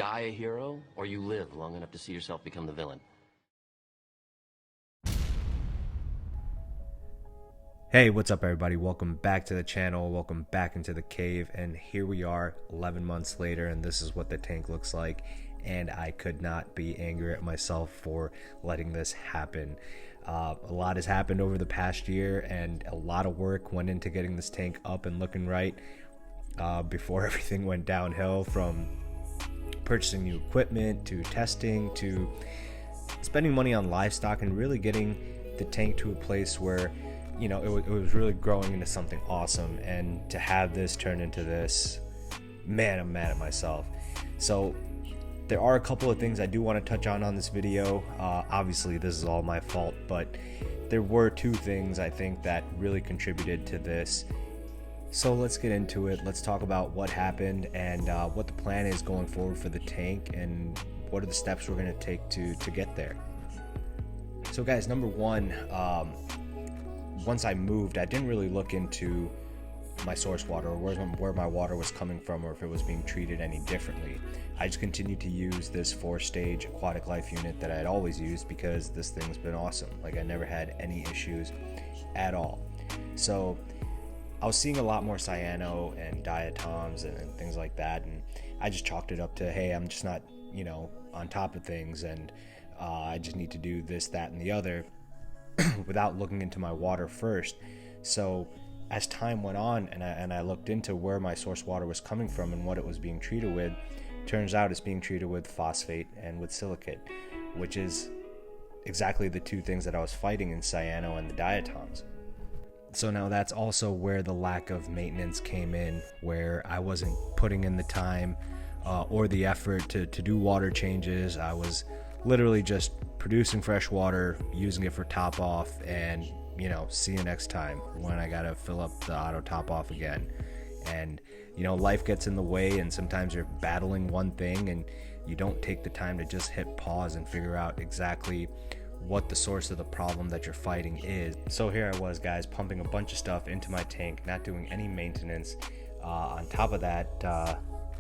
die a hero, or you live long enough to see yourself become the villain. Hey, what's up everybody? Welcome back to the channel. Welcome back into the cave. And here we are 11 months later, and this is what the tank looks like. And I could not be angry at myself for letting this happen. A lot has happened over the past year, and a lot of work went into getting this tank up and looking right before everything went downhill, from purchasing new equipment to testing to spending money on livestock and really getting the tank to a place where it was really growing into something awesome. And to have this turn into this, man, I'm mad at myself. So there are a couple of things I do want to touch on this video. Obviously this is all my fault, but there were two things I think that really contributed to this. So let's get into it. Let's talk about what happened and what the plan is going forward for the tank, and what are the steps we're going to take to get there. So guys, number one, once I moved, I didn't really look into my source water, or where my water was coming from, or if it was being treated any differently. I just continued to use this 4-stage aquatic life unit that I'd always used, because this thing's been awesome. Like, I never had any issues at all. So I was seeing a lot more cyano and diatoms and things like that, and I just chalked it up to, hey, I'm just not on top of things, and I just need to do this, that, and the other without looking into my water first. So as time went on, and I looked into where my source water was coming from and what it was being treated with, turns out it's being treated with phosphate and with silicate, which is exactly the two things that I was fighting in cyano and the diatoms. So now that's also where the lack of maintenance came in, where I wasn't putting in the time or the effort to do water changes. I was literally just producing fresh water, using it for top off, and see you next time when I gotta fill up the auto top off again. And life gets in the way, and sometimes you're battling one thing and you don't take the time to just hit pause and figure out exactly what the source of the problem that you're fighting is. So here I was, guys, pumping a bunch of stuff into my tank, not doing any maintenance. On top of that,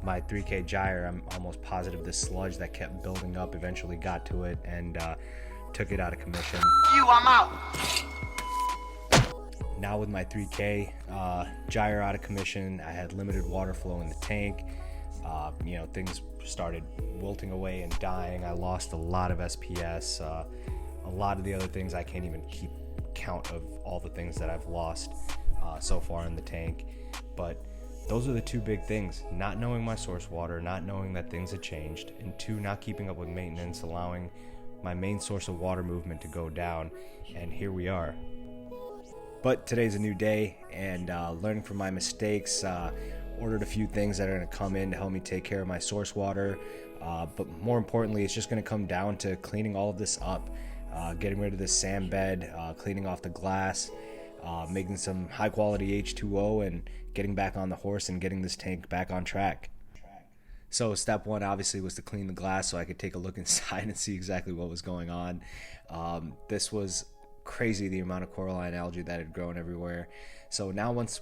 my 3K gyre, I'm almost positive this sludge that kept building up eventually got to it and took it out of commission. I'm out. Now with my 3K gyre out of commission, I had limited water flow in the tank. Things started wilting away and dying. I lost a lot of SPS. A lot of the other things, I can't even keep count of all the things that I've lost so far in the tank. But those are the two big things: not knowing my source water, not knowing that things had changed, and two, not keeping up with maintenance, allowing my main source of water movement to go down. And here we are. But today's a new day, and learning from my mistakes, ordered a few things that are going to come in to help me take care of my source water. But more importantly, it's just going to come down to cleaning all of this up. Getting rid of this sand bed, cleaning off the glass, making some high quality H2O, and getting back on the horse and getting this tank back on track. So step one obviously was to clean the glass so I could take a look inside and see exactly what was going on. This was crazy, the amount of coralline algae that had grown everywhere. So now once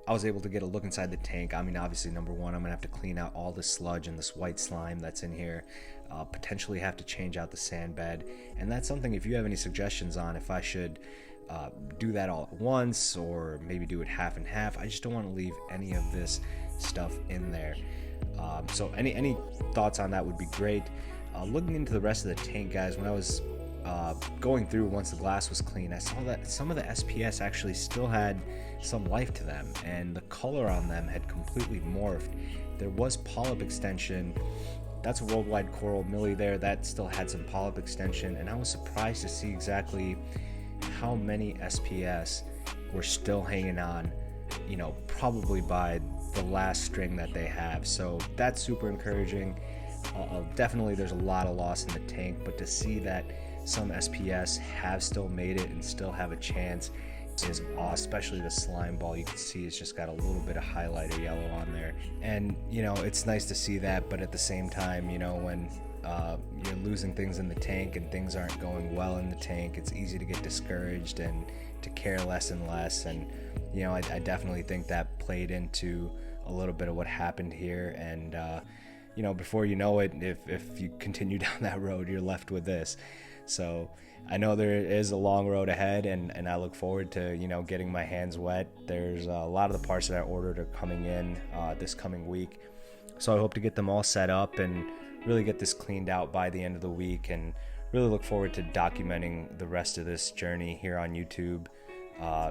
I was able to get a look inside the tank, I mean, obviously number one, I'm gonna have to clean out all the sludge and this white slime that's in here. Potentially have to change out the sand bed, and that's something, if you have any suggestions on if I should do that all at once or maybe do it half and half. I just don't want to leave any of this stuff in there. So any thoughts on that would be great. Looking into the rest of the tank, guys, when I was going through once the glass was clean, I saw that some of the SPS actually still had some life to them, and the color on them had completely morphed. There was polyp extension. That's a worldwide coral millie there that still had some polyp extension, and I was surprised to see exactly how many SPS were still hanging on, probably by the last string that they have. So that's super encouraging. Definitely there's a lot of loss in the tank, but to see that some SPS have still made it and still have a chance is awesome. Especially the slime ball, you can see it's just got a little bit of highlighter yellow on there, and it's nice to see that. But at the same time, when you're losing things in the tank and things aren't going well in the tank, it's easy to get discouraged and to care less and less. And I definitely think that played into a little bit of what happened here. And before you know it, if you continue down that road, you're left with this. So I know there is a long road ahead, and I look forward to, getting my hands wet. There's a lot of the parts that I ordered are coming in this coming week. So I hope to get them all set up and really get this cleaned out by the end of the week, and really look forward to documenting the rest of this journey here on YouTube,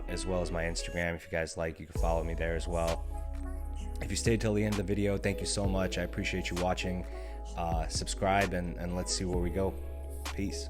as well as my Instagram. If you guys like, you can follow me there as well. If you stayed till the end of the video, thank you so much. I appreciate you watching. Subscribe, and let's see where we go. Peace.